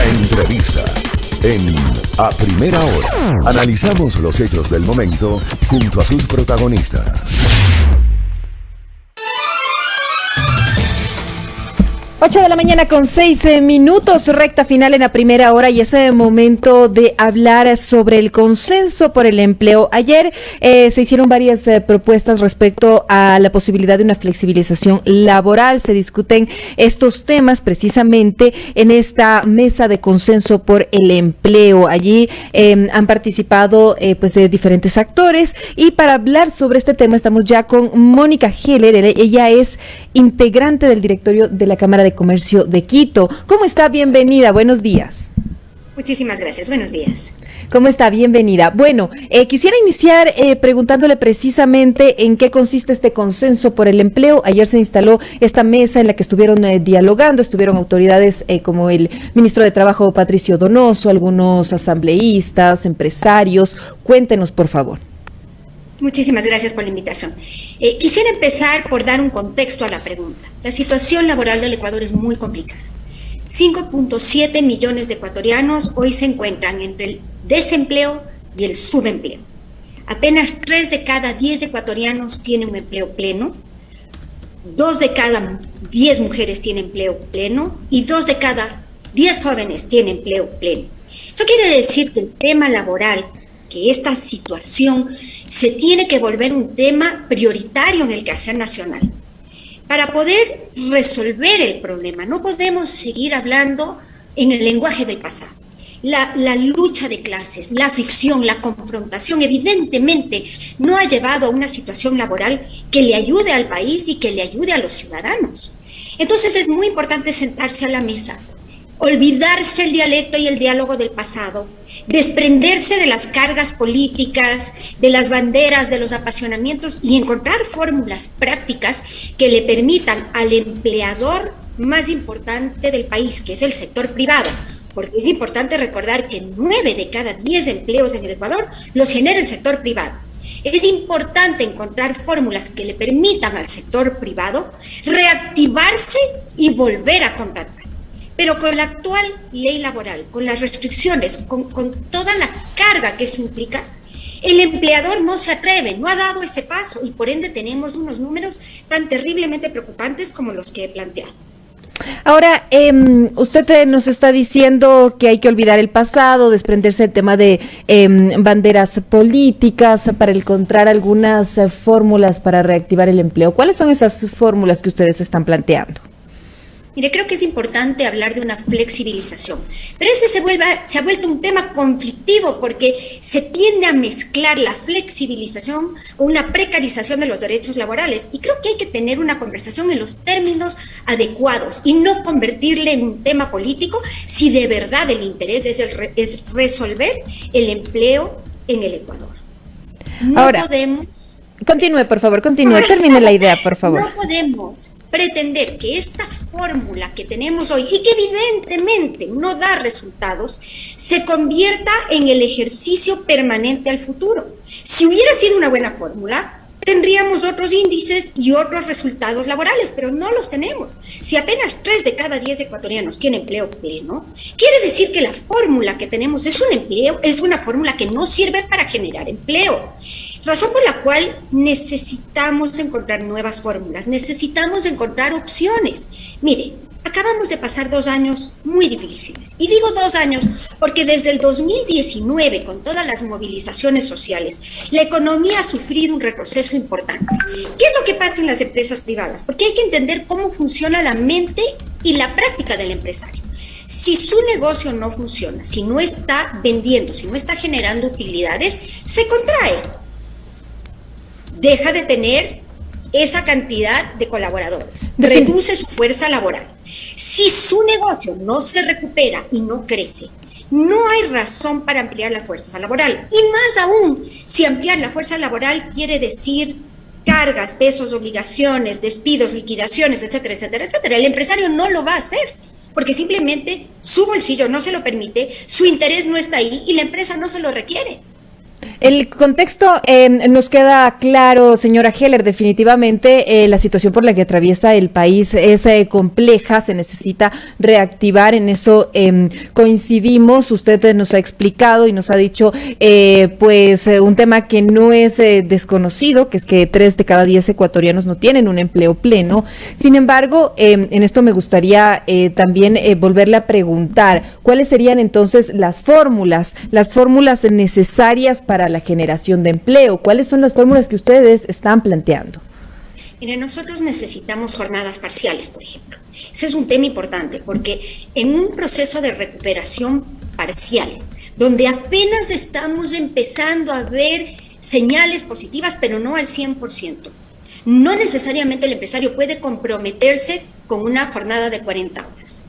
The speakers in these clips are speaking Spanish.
Entrevista. En A Primera Hora, analizamos los hechos del momento junto a sus protagonistas. 8 de la mañana con 6 minutos, recta final en la primera hora y es el momento de hablar sobre el consenso por el empleo. Ayer se hicieron varias propuestas respecto a la posibilidad de una flexibilización laboral. Se discuten estos temas precisamente en esta mesa de consenso por el empleo. Allí han participado diferentes actores y para hablar sobre este tema estamos ya con Mónica Heller. Ella es integrante del directorio de la Cámara de Comercio de Quito. ¿Cómo está? Bienvenida, buenos días. Muchísimas gracias, buenos días. ¿Cómo está? Bienvenida. Bueno, quisiera iniciar preguntándole precisamente en qué consiste este consenso por el empleo. Ayer se instaló esta mesa en la que estuvieron dialogando, estuvieron autoridades como el ministro de Trabajo, Patricio Donoso, algunos asambleístas, empresarios. Cuéntenos, por favor. Muchísimas gracias por la invitación. Quisiera empezar por dar un contexto a la pregunta. La situación laboral del Ecuador es muy complicada. 5.7 millones de ecuatorianos hoy se encuentran entre el desempleo y el subempleo. Apenas 3 de cada 10 ecuatorianos tienen un empleo pleno, 2 de cada 10 mujeres tienen empleo pleno y 2 de cada 10 jóvenes tienen empleo pleno. Eso quiere decir que el tema laboral, que esta situación se tiene que volver un tema prioritario en el quehacer nacional. Para poder resolver el problema, no podemos seguir hablando en el lenguaje del pasado. La lucha de clases, la fricción, la confrontación, evidentemente no ha llevado a una situación laboral que le ayude al país y que le ayude a los ciudadanos. Entonces es muy importante sentarse a la mesa, olvidarse el dialecto y el diálogo del pasado, desprenderse de las cargas políticas, de las banderas, de los apasionamientos y encontrar fórmulas prácticas que le permitan al empleador más importante del país, que es el sector privado, porque es importante recordar que 9 de cada 10 empleos en el Ecuador los genera el sector privado. Es importante encontrar fórmulas que le permitan al sector privado reactivarse y volver a contratar. Pero con la actual ley laboral, con las restricciones, con toda la carga que eso implica, el empleador no se atreve, no ha dado ese paso y por ende tenemos unos números tan terriblemente preocupantes como los que he planteado. Ahora, usted nos está diciendo que hay que olvidar el pasado, desprenderse del tema de banderas políticas para encontrar algunas fórmulas para reactivar el empleo. ¿Cuáles son esas fórmulas que ustedes están planteando? Mire, creo que es importante hablar de una flexibilización, pero ese se ha vuelto un tema conflictivo porque se tiende a mezclar la flexibilización con una precarización de los derechos laborales y creo que hay que tener una conversación en los términos adecuados y no convertirle en un tema político si de verdad el interés es resolver el empleo en el Ecuador. Ahora, continúe, por favor, termine la idea, por favor. No podemos pretender que esta fórmula que tenemos hoy y que evidentemente no da resultados se convierta en el ejercicio permanente al futuro. Si hubiera sido una buena fórmula, tendríamos otros índices y otros resultados laborales, pero no los tenemos. Si apenas 3 de cada 10 ecuatorianos tienen empleo pleno, quiere decir que la fórmula que tenemos es una fórmula que no sirve para generar empleo. Razón por la cual necesitamos encontrar nuevas fórmulas, necesitamos encontrar opciones. Mire, acabamos de pasar 2 años muy difíciles. Y digo 2 años porque desde el 2019, con todas las movilizaciones sociales, la economía ha sufrido un retroceso importante. ¿Qué es lo que pasa en las empresas privadas? Porque hay que entender cómo funciona la mente y la práctica del empresario. Si su negocio no funciona, si no está vendiendo, si no está generando utilidades, se contrae. Deja de tener esa cantidad de colaboradores, reduce su fuerza laboral. Si su negocio no se recupera y no crece, no hay razón para ampliar la fuerza laboral. Y más aún, si ampliar la fuerza laboral quiere decir cargas, pesos, obligaciones, despidos, liquidaciones, etcétera, etcétera, etcétera, el empresario no lo va a hacer, porque simplemente su bolsillo no se lo permite, su interés no está ahí y la empresa no se lo requiere. El contexto nos queda claro, señora Heller. Definitivamente la situación por la que atraviesa el país es compleja, se necesita reactivar, en eso coincidimos. Usted nos ha explicado y nos ha dicho un tema que no es desconocido, que es que 3 de cada 10 ecuatorianos no tienen un empleo pleno. Sin embargo, en esto me gustaría también volverle a preguntar, ¿cuáles serían entonces las fórmulas necesarias para la generación de empleo? ¿Cuáles son las fórmulas que ustedes están planteando? Mire, nosotros necesitamos jornadas parciales, por ejemplo. Ese es un tema importante porque en un proceso de recuperación parcial, donde apenas estamos empezando a ver señales positivas, pero no al 100%, no necesariamente el empresario puede comprometerse con una jornada de 40 horas.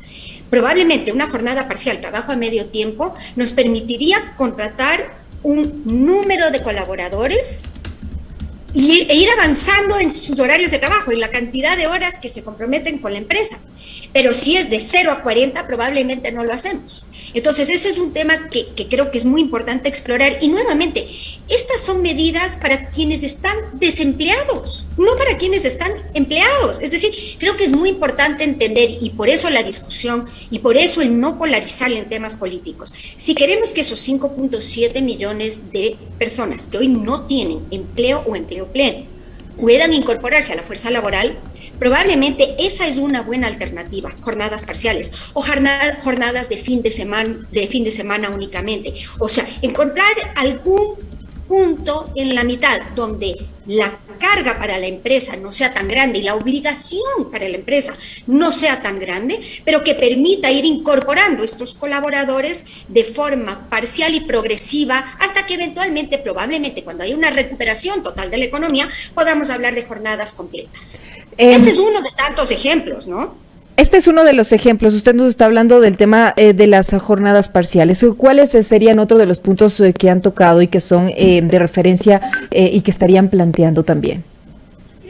Probablemente una jornada parcial, trabajo a medio tiempo, nos permitiría contratar un número de colaboradores e ir avanzando en sus horarios de trabajo, en la cantidad de horas que se comprometen con la empresa. Pero si es de 0 a 40, probablemente no lo hacemos. Entonces, ese es un tema que creo que es muy importante explorar. Y nuevamente, estas son medidas para quienes están desempleados, no para quienes están empleados. Es decir, creo que es muy importante entender, y por eso la discusión, y por eso el no polarizar en temas políticos. Si queremos que esos 5.7 millones de personas que hoy no tienen empleo o empleo pleno puedan incorporarse a la fuerza laboral, probablemente esa es una buena alternativa, jornadas parciales o jornadas de fin de semana únicamente. O sea, encontrar algún punto en la mitad donde la carga para la empresa no sea tan grande y la obligación para la empresa no sea tan grande, pero que permita ir incorporando estos colaboradores de forma parcial y progresiva hasta que eventualmente, probablemente cuando haya una recuperación total de la economía, podamos hablar de jornadas completas. Ese es uno de tantos ejemplos, ¿no? Este es uno de los ejemplos. Usted nos está hablando del tema de las jornadas parciales. ¿Cuáles serían otro de los puntos que han tocado y que son de referencia y que estarían planteando también?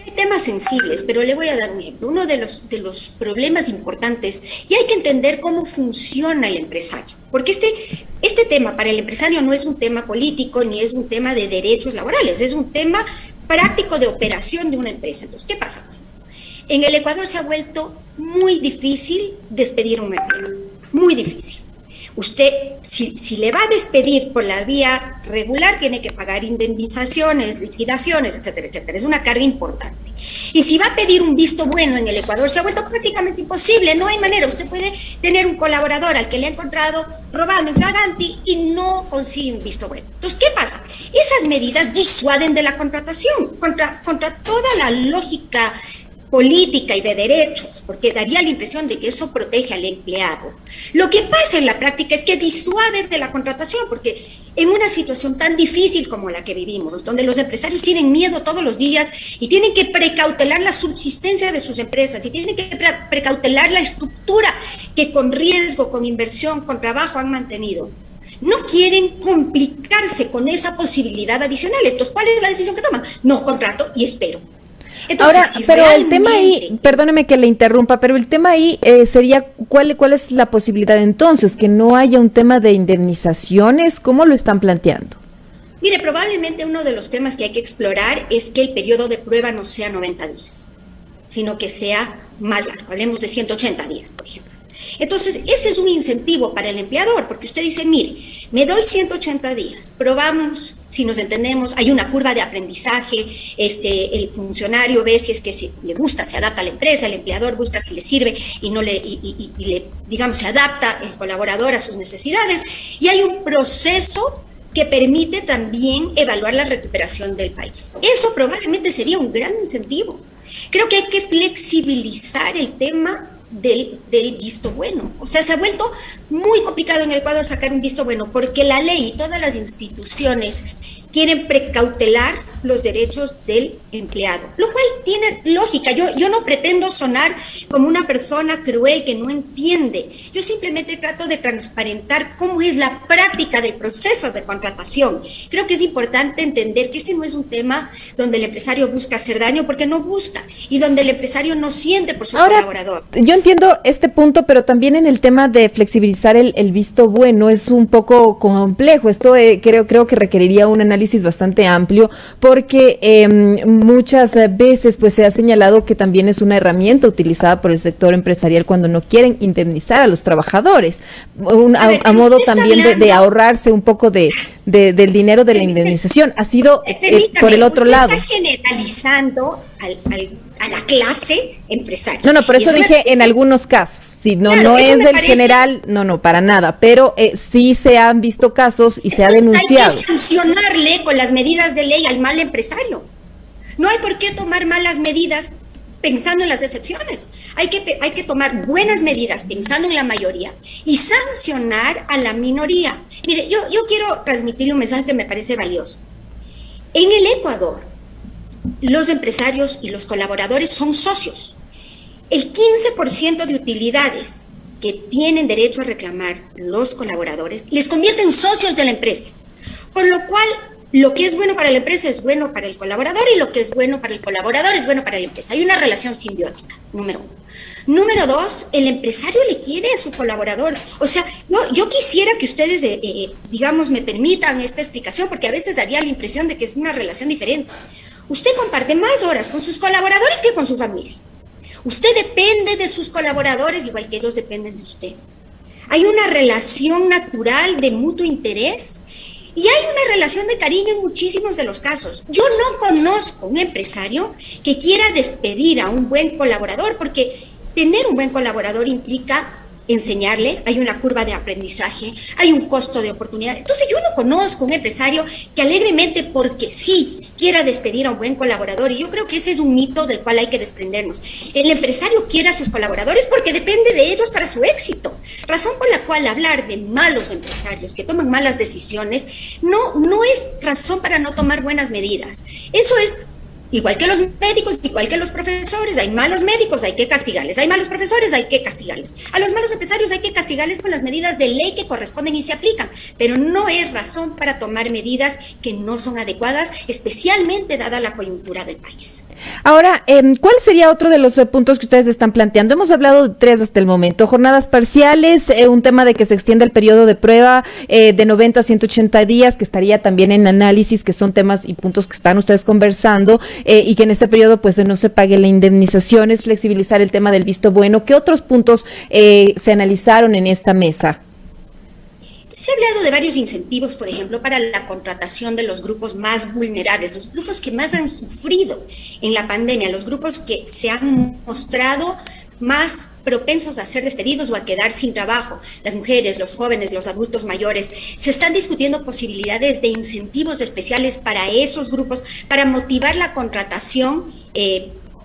Hay temas sensibles, pero le voy a dar un ejemplo. Uno de los problemas importantes, y hay que entender cómo funciona el empresario, porque este tema para el empresario no es un tema político ni es un tema de derechos laborales, es un tema práctico de operación de una empresa. Entonces, ¿qué pasa? En el Ecuador se ha vuelto muy difícil despedir un empleado, muy difícil. Usted, si le va a despedir por la vía regular, tiene que pagar indemnizaciones, liquidaciones, etcétera, etcétera. Es una carga importante. Y si va a pedir un visto bueno en el Ecuador, se ha vuelto prácticamente imposible. No hay manera. Usted puede tener un colaborador al que le ha encontrado robando en flagranti y no consigue un visto bueno. Entonces, ¿qué pasa? Esas medidas disuaden de la contratación contra toda la lógica política y de derechos, porque daría la impresión de que eso protege al empleado. Lo que pasa en la práctica es que disuade de la contratación, porque en una situación tan difícil como la que vivimos, donde los empresarios tienen miedo todos los días y tienen que precautelar la subsistencia de sus empresas y tienen que precautelar la estructura que con riesgo, con inversión, con trabajo han mantenido, no quieren complicarse con esa posibilidad adicional. Entonces, ¿cuál es la decisión que toman? No contrato y espero. Entonces, ahora, pero el tema ahí, perdóneme que le interrumpa, pero el tema ahí sería, ¿cuál es la posibilidad entonces? ¿Que no haya un tema de indemnizaciones? ¿Cómo lo están planteando? Mire, probablemente uno de los temas que hay que explorar es que el periodo de prueba no sea 90 días, sino que sea más largo, hablemos de 180 días, por ejemplo. Entonces, ese es un incentivo para el empleador, porque usted dice, mire, me doy 180 días, probamos, si nos entendemos, hay una curva de aprendizaje, el funcionario ve si es que le gusta, se adapta a la empresa, el empleador busca si le sirve y no digamos, se adapta el colaborador a sus necesidades, y hay un proceso que permite también evaluar la recuperación del país. Eso probablemente sería un gran incentivo. Creo que hay que flexibilizar el tema del visto bueno. O sea, se ha vuelto muy complicado en el Ecuador sacar un visto bueno porque la ley y todas las instituciones quieren precautelar los derechos del empleado, lo cual tiene lógica. Yo no pretendo sonar como una persona cruel que no entiende. Yo simplemente trato de transparentar cómo es la práctica del proceso de contratación. Creo que es importante entender que este no es un tema donde el empresario busca hacer daño, porque no busca, y donde el empresario no siente por sus colaboradores. Yo entiendo este punto, pero también en el tema de flexibilizar el visto bueno es un poco complejo. Esto creo que requeriría un análisis bastante amplio, porque muchas veces pues se ha señalado que también es una herramienta utilizada por el sector empresarial cuando no quieren indemnizar a los trabajadores, a modo también de ahorrarse un poco del dinero de la indemnización. Ha sido por el otro lado. Está generalizando a la clase empresaria. No, por eso dije en algunos casos. Sí, no es del general, no, para nada. Pero sí se han visto casos y se ha denunciado. Hay que sancionarle con las medidas de ley al mal empresario. No hay por qué tomar malas medidas pensando en las excepciones. Hay que tomar buenas medidas pensando en la mayoría y sancionar a la minoría. Mire, yo quiero transmitirle un mensaje que me parece valioso. En el Ecuador, los empresarios y los colaboradores son socios. El 15% de utilidades que tienen derecho a reclamar los colaboradores les convierte en socios de la empresa. Por lo cual, lo que es bueno para la empresa es bueno para el colaborador, y lo que es bueno para el colaborador es bueno para la empresa. Hay una relación simbiótica, número uno. Número dos, el empresario le quiere a su colaborador. O sea, yo quisiera que ustedes, digamos, me permitan esta explicación, porque a veces daría la impresión de que es una relación diferente. Usted comparte más horas con sus colaboradores que con su familia. Usted depende de sus colaboradores igual que ellos dependen de usted. Hay una relación natural de mutuo interés y hay una relación de cariño en muchísimos de los casos. Yo no conozco un empresario que quiera despedir a un buen colaborador, porque tener un buen colaborador implica enseñarle, hay una curva de aprendizaje, hay un costo de oportunidad. Entonces yo no conozco un empresario que alegremente, porque sí, quiera despedir a un buen colaborador, y yo creo que ese es un mito del cual hay que desprendernos. El empresario quiere a sus colaboradores porque depende de ellos para su éxito, razón por la cual hablar de malos empresarios que toman malas decisiones no es razón para no tomar buenas medidas. Eso es igual que los médicos, igual que los profesores. Hay malos médicos, hay que castigarles. Hay malos profesores, hay que castigarles. A los malos empresarios hay que castigarles con las medidas de ley que corresponden y se aplican. Pero no es razón para tomar medidas que no son adecuadas, especialmente dada la coyuntura del país. Ahora, ¿cuál sería otro de los puntos que ustedes están planteando? Hemos hablado de 3 hasta el momento. Jornadas parciales, un tema de que se extienda el periodo de prueba de 90 a 180 días, que estaría también en análisis, que son temas y puntos que están ustedes conversando. Y que en este periodo pues no se pague la indemnización, es flexibilizar el tema del visto bueno. ¿Qué otros puntos se analizaron en esta mesa? Se ha hablado de varios incentivos, por ejemplo, para la contratación de los grupos más vulnerables, los grupos que más han sufrido en la pandemia, los grupos que se han mostrado más propensos a ser despedidos o a quedar sin trabajo, las mujeres, los jóvenes, los adultos mayores. Se están discutiendo posibilidades de incentivos especiales para esos grupos, para motivar la contratación,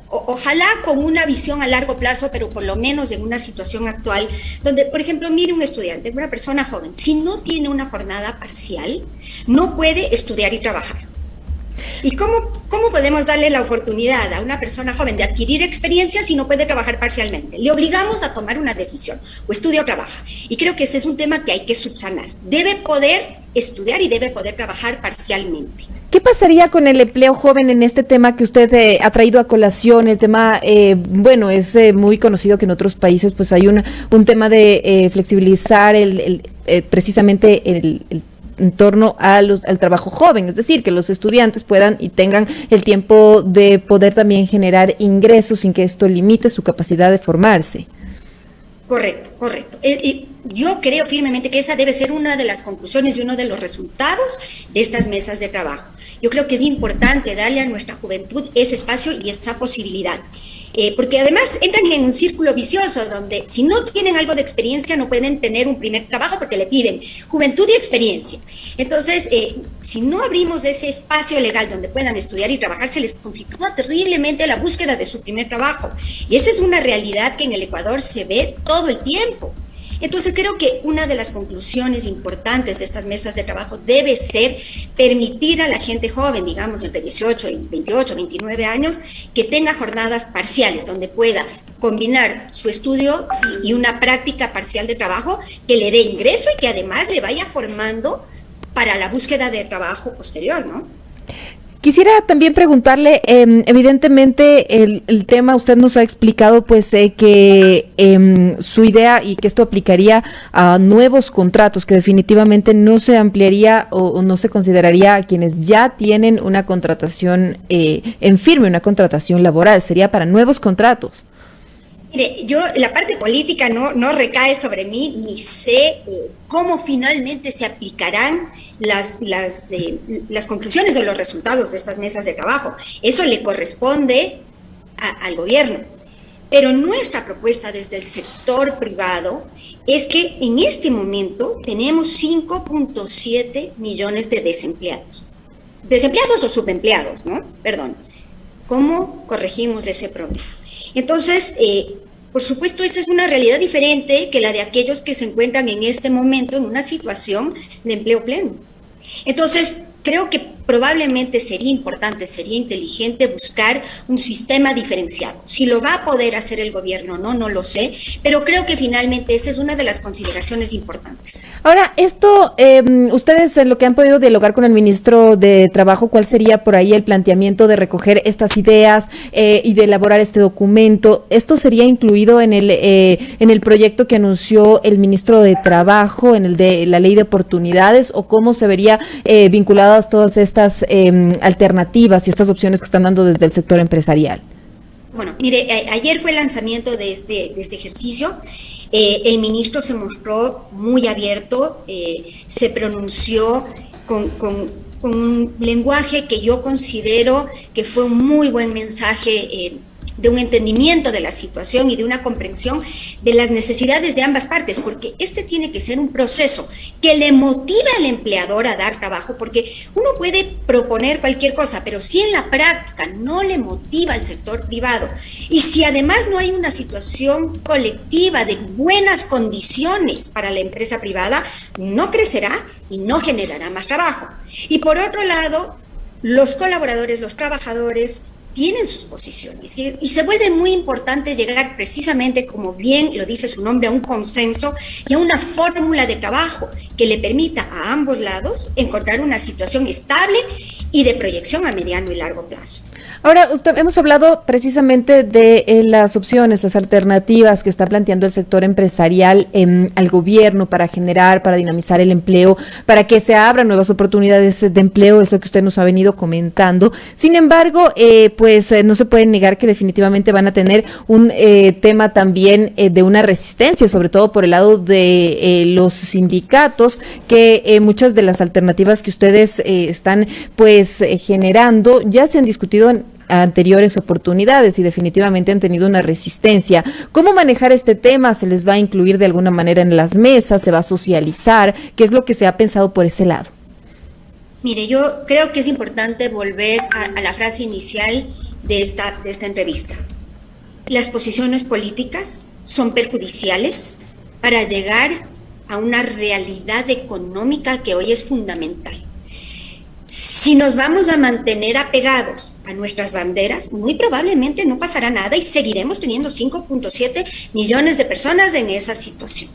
ojalá con una visión a largo plazo, pero por lo menos en una situación actual, donde, por ejemplo, mire un estudiante, una persona joven, si no tiene una jornada parcial, no puede estudiar y trabajar. ¿Y cómo podemos darle la oportunidad a una persona joven de adquirir experiencia si no puede trabajar parcialmente? Le obligamos a tomar una decisión, o estudia o trabaja. Y creo que ese es un tema que hay que subsanar. Debe poder estudiar y debe poder trabajar parcialmente. ¿Qué pasaría con el empleo joven en este tema que usted ha traído a colación? El tema, es muy conocido que en otros países pues hay un tema de flexibilizar precisamente en torno al trabajo joven, es decir, que los estudiantes puedan y tengan el tiempo de poder también generar ingresos sin que esto limite su capacidad de formarse. Correcto. Yo creo firmemente que esa debe ser una de las conclusiones y uno de los resultados de estas mesas de trabajo. Yo creo que es importante darle a nuestra juventud ese espacio y esa posibilidad. Porque además entran en un círculo vicioso donde si no tienen algo de experiencia no pueden tener un primer trabajo porque le piden juventud y experiencia. Entonces, si no abrimos ese espacio legal donde puedan estudiar y trabajar, se les conflictúa terriblemente la búsqueda de su primer trabajo. Y esa es una realidad que en el Ecuador se ve todo el tiempo. Entonces creo que una de las conclusiones importantes de estas mesas de trabajo debe ser permitir a la gente joven, digamos entre 18 y 28, 29 años, que tenga jornadas parciales donde pueda combinar su estudio y una práctica parcial de trabajo que le dé ingreso y que además le vaya formando para la búsqueda de trabajo posterior, ¿no? Quisiera también preguntarle, evidentemente el tema usted nos ha explicado pues que su idea y que esto aplicaría a nuevos contratos, que definitivamente no se ampliaría o no se consideraría a quienes ya tienen una contratación en firme, una contratación laboral, sería para nuevos contratos. Mire, yo la parte política no recae sobre mí, ni sé cómo finalmente se aplicarán las conclusiones o los resultados de estas mesas de trabajo. Eso le corresponde al gobierno. Pero nuestra propuesta desde el sector privado es que en este momento tenemos 5.7 millones de desempleados. Desempleados o subempleados, ¿no? Perdón. ¿Cómo corregimos ese problema? Entonces, por supuesto, esta es una realidad diferente que la de aquellos que se encuentran en este momento en una situación de empleo pleno. Entonces, creo que probablemente sería importante, sería inteligente buscar un sistema diferenciado. Si lo va a poder hacer el gobierno o no lo sé, pero creo que finalmente esa es una de las consideraciones importantes. Ahora, esto, ustedes en lo que han podido dialogar con el ministro de Trabajo, ¿cuál sería por ahí el planteamiento de recoger estas ideas y de elaborar este documento? ¿Esto sería incluido en el proyecto que anunció el ministro de Trabajo, en el de la ley de oportunidades, o cómo se vería vinculadas todas estas alternativas y estas opciones que están dando desde el sector empresarial? Bueno, mire, ayer fue el lanzamiento de este ejercicio. El ministro se mostró muy abierto, se pronunció con un lenguaje que yo considero que fue un muy buen mensaje de un entendimiento de la situación y de una comprensión de las necesidades de ambas partes, porque este tiene que ser un proceso que le motive al empleador a dar trabajo, porque uno puede proponer cualquier cosa, pero si en la práctica no le motiva al sector privado, y si además no hay una situación colectiva de buenas condiciones para la empresa privada, no crecerá y no generará más trabajo. Y por otro lado, los colaboradores, los trabajadores, tienen sus posiciones y se vuelve muy importante llegar precisamente, como bien lo dice su nombre, a un consenso y a una fórmula de trabajo que le permita a ambos lados encontrar una situación estable y de proyección a mediano y largo plazo. Ahora, hemos hablado precisamente de las opciones, las alternativas que está planteando el sector empresarial al gobierno para generar, para dinamizar el empleo, para que se abran nuevas oportunidades de empleo, es lo que usted nos ha venido comentando. Sin embargo, no se puede negar que definitivamente van a tener un tema también de una resistencia, sobre todo por el lado de los sindicatos, que muchas de las alternativas que ustedes están generando ya se han discutido en anteriores oportunidades y definitivamente han tenido una resistencia. ¿Cómo manejar este tema? ¿Se les va a incluir de alguna manera en las mesas? ¿Se va a socializar? ¿Qué es lo que se ha pensado por ese lado? Mire, yo creo que es importante volver a la frase inicial de esta entrevista. Las posiciones políticas son perjudiciales para llegar a una realidad económica que hoy es fundamental. Si nos vamos a mantener apegados a nuestras banderas, muy probablemente no pasará nada y seguiremos teniendo 5.7 millones de personas en esa situación.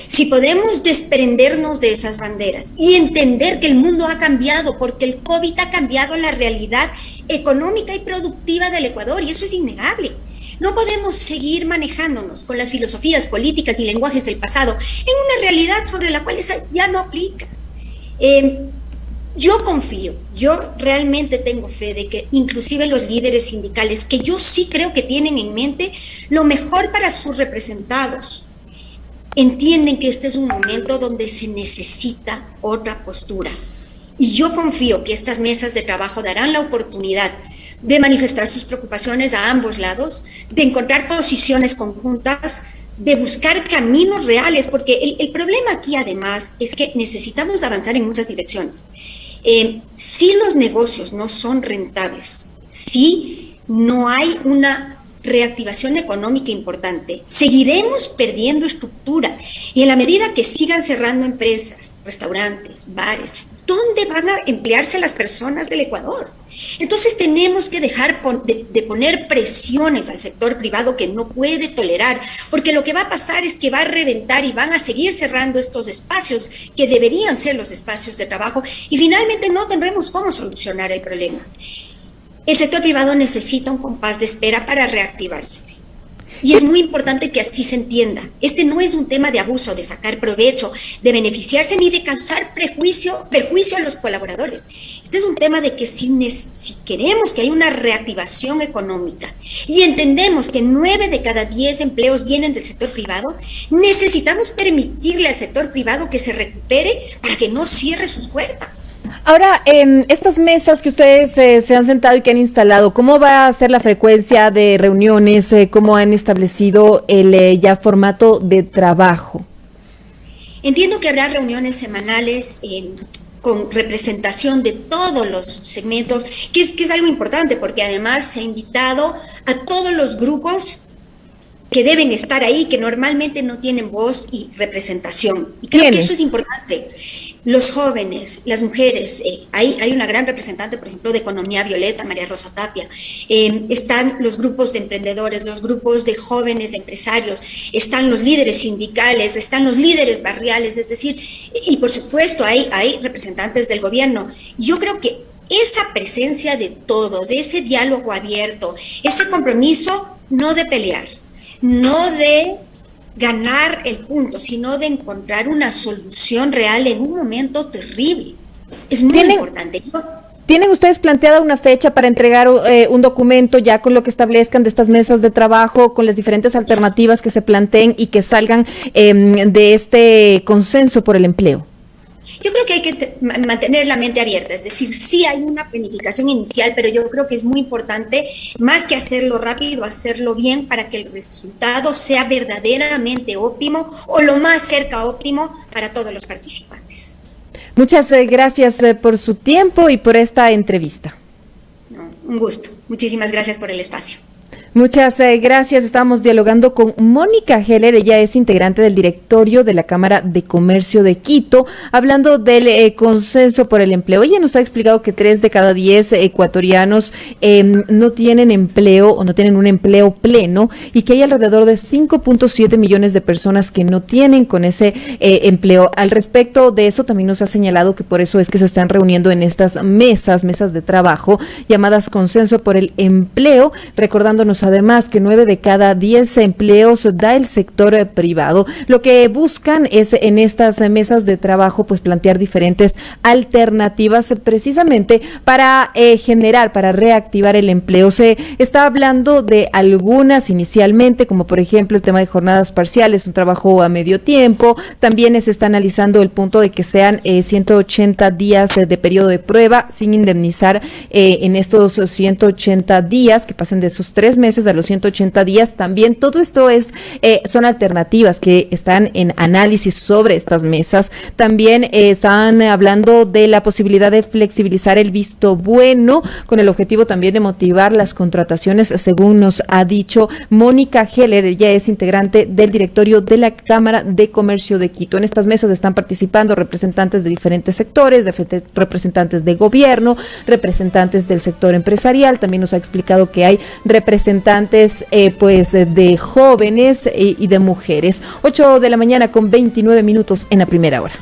Si podemos desprendernos de esas banderas y entender que el mundo ha cambiado, porque el COVID ha cambiado la realidad económica y productiva del Ecuador, y eso es innegable. No podemos seguir manejándonos con las filosofías políticas y lenguajes del pasado en una realidad sobre la cual esa ya no aplica. Yo confío, yo realmente tengo fe de que inclusive los líderes sindicales, que yo sí creo que tienen en mente lo mejor para sus representados, entienden que este es un momento donde se necesita otra postura. Y yo confío que estas mesas de trabajo darán la oportunidad de manifestar sus preocupaciones a ambos lados, de encontrar posiciones conjuntas, de buscar caminos reales, porque el problema aquí además es que necesitamos avanzar en muchas direcciones. Si los negocios no son rentables, si no hay una reactivación económica importante, seguiremos perdiendo estructura. Y en la medida que sigan cerrando empresas, restaurantes, bares, ¿dónde van a emplearse las personas del Ecuador? Entonces tenemos que dejar de poner presiones al sector privado que no puede tolerar, porque lo que va a pasar es que va a reventar y van a seguir cerrando estos espacios que deberían ser los espacios de trabajo y finalmente no tendremos cómo solucionar el problema. El sector privado necesita un compás de espera para reactivarse. Y es muy importante que así se entienda. Este no es un tema de abuso, de sacar provecho, de beneficiarse ni de causar perjuicio a los colaboradores. Este es un tema de que si queremos que haya una reactivación económica y entendemos que 9 de cada 10 empleos vienen del sector privado, necesitamos permitirle al sector privado que se recupere para que no cierre sus puertas. Ahora, estas mesas que ustedes se han sentado y que han instalado, ¿cómo va a ser la frecuencia de reuniones? ¿Cómo han establecido el ya formato de trabajo? Entiendo que habrá reuniones semanales con representación de todos los segmentos, que es algo importante porque además se ha invitado a todos los grupos que deben estar ahí, que normalmente no tienen voz y representación. Y creo que eso es importante. Los jóvenes, las mujeres, hay una gran representante, por ejemplo, de Economía Violeta, María Rosa Tapia, están los grupos de emprendedores, los grupos de jóvenes empresarios, están los líderes sindicales, están los líderes barriales, es decir, y por supuesto hay representantes del gobierno. Yo creo que esa presencia de todos, ese diálogo abierto, ese compromiso no de pelear, no de ganar el punto, sino de encontrar una solución real en un momento terrible. Es muy importante. ¿Tienen ustedes planteada una fecha para entregar un documento ya con lo que establezcan de estas mesas de trabajo, con las diferentes alternativas que se planteen y que salgan de este consenso por el empleo? Yo creo que hay que mantener la mente abierta, es decir, sí hay una planificación inicial, pero yo creo que es muy importante, más que hacerlo rápido, hacerlo bien para que el resultado sea verdaderamente óptimo o lo más cerca óptimo para todos los participantes. Muchas gracias por su tiempo y por esta entrevista. Un gusto. Muchísimas gracias por el espacio. Muchas gracias. Estamos dialogando con Mónica Heller, ella es integrante del directorio de la Cámara de Comercio de Quito, hablando del consenso por el empleo. Ella nos ha explicado que 3 de cada 10 ecuatorianos no tienen empleo o no tienen un empleo pleno y que hay alrededor de 5.7 millones de personas que no tienen con ese empleo. Al respecto de eso también nos ha señalado que por eso es que se están reuniendo en estas mesas de trabajo llamadas Consenso por el Empleo, recordándonos además que 9 de cada 10 empleos da el sector privado. Lo que buscan es en estas mesas de trabajo pues plantear diferentes alternativas precisamente para para reactivar el empleo. Se está hablando de algunas inicialmente, como por ejemplo el tema de jornadas parciales, un trabajo a medio tiempo. También se está analizando el punto de que sean 180 días de periodo de prueba sin indemnizar en estos 180 días, que pasen de esos 3 meses a los 180 días. También todo esto son alternativas que están en análisis sobre estas mesas. También están hablando de la posibilidad de flexibilizar el visto bueno con el objetivo también de motivar las contrataciones, según nos ha dicho Mónica Heller. Ella es integrante del directorio de la Cámara de Comercio de Quito. En estas mesas están participando representantes de diferentes sectores, representantes de gobierno, representantes del sector empresarial. También nos ha explicado que hay representantes de jóvenes y de mujeres. 8 de la mañana con 29 minutos en la primera hora.